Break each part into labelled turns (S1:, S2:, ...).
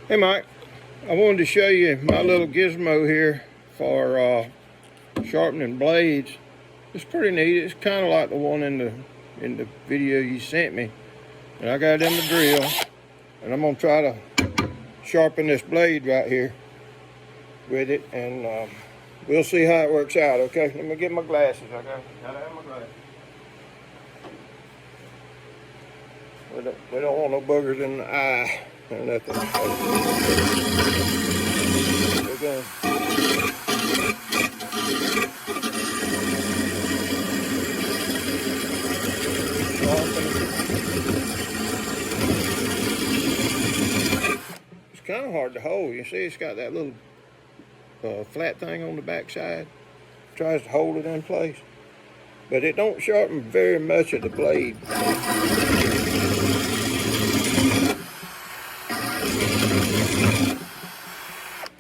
S1: Hey Mike, I wanted to show you my little gizmo here for sharpening blades. It's pretty neat. It's kind of like the one in the video you sent me. And I got it in the drill, and I'm gonna try to sharpen this blade right here with it, and we'll see how it works out. Okay, let me get my glasses. I gotta have my glasses. We don't want no boogers in the eye or nothing. We're gonna It's kind of hard to hold. You see, it's got that little flat thing on the back side. Tries to hold it in place, but it don't sharpen very much of the blade.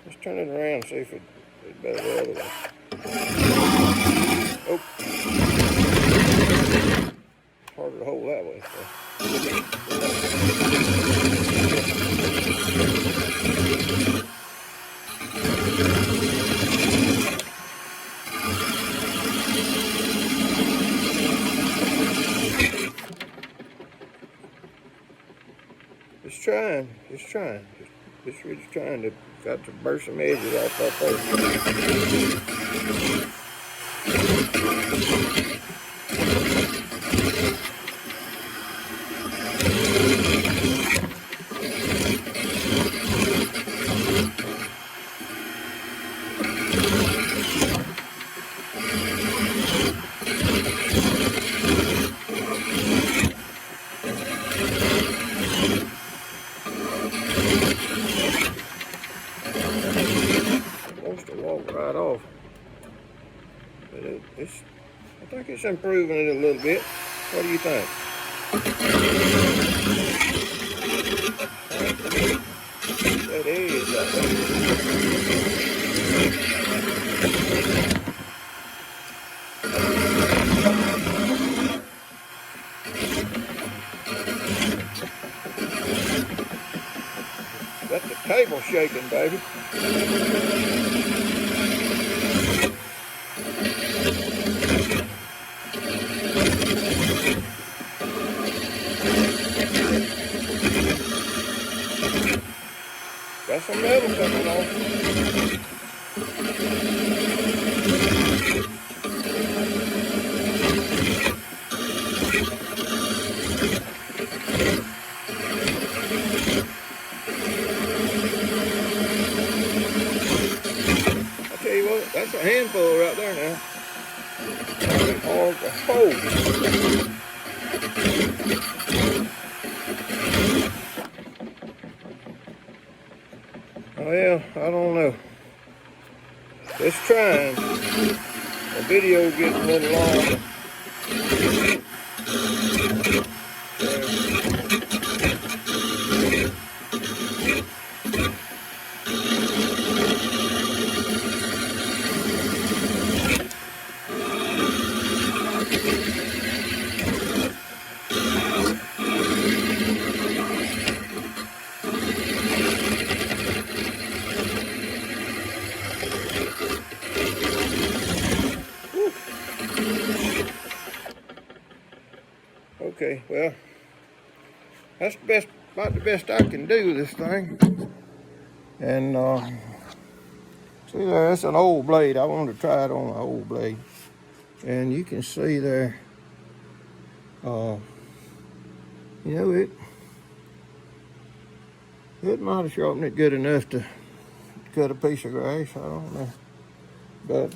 S1: Let's turn it around and see if it's better the other way. Oh, it's harder to hold that way. So. It's really trying to, got to burst some edges off that first. Right off, but I think it's improving it a little bit. What do you think? That is right there. Got the table shaking, baby. Got some metal coming off. I tell you what, that's a handful right there now. That's hard to hold. Well, I don't know. It's trying. The video gets a little long. Okay, well, that's about the best I can do with this thing. And see there, that's an old blade. I wanted to try it on an old blade. And you can see there, you know, it might have sharpened it good enough to cut a piece of grass. I don't know. But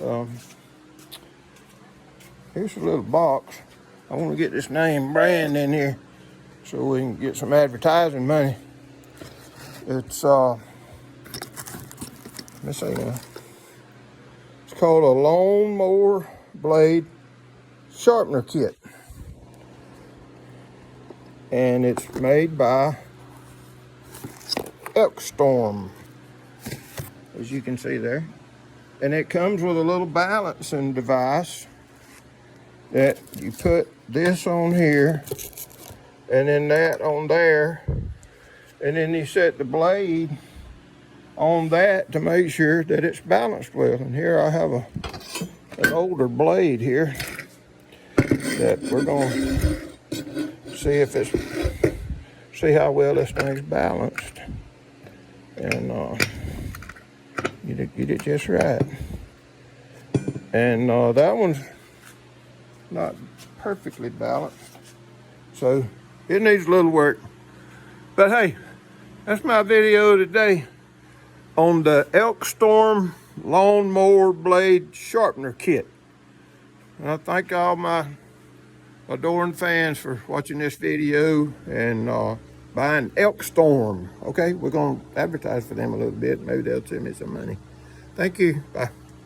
S1: here's a little box. I want to get this name brand in here so we can get some advertising money. It's let me see now. It's called a lawnmower blade sharpener kit, and it's made by Elkstorm, as you can see there. And it comes with a little balancing device that you put this on here and then that on there, and then you set the blade on that to make sure that it's balanced well. And here I have an older blade here that we're gonna see how well this thing's balanced. And get it just right. And that one's not perfectly balanced, so it needs a little work. But hey, that's my video today on the Elkstorm lawnmower blade sharpener kit. And I thank all my adoring fans for watching this video and buying Elkstorm. Okay, we're gonna advertise for them a little bit. Maybe they'll send me some money. Thank you. Bye.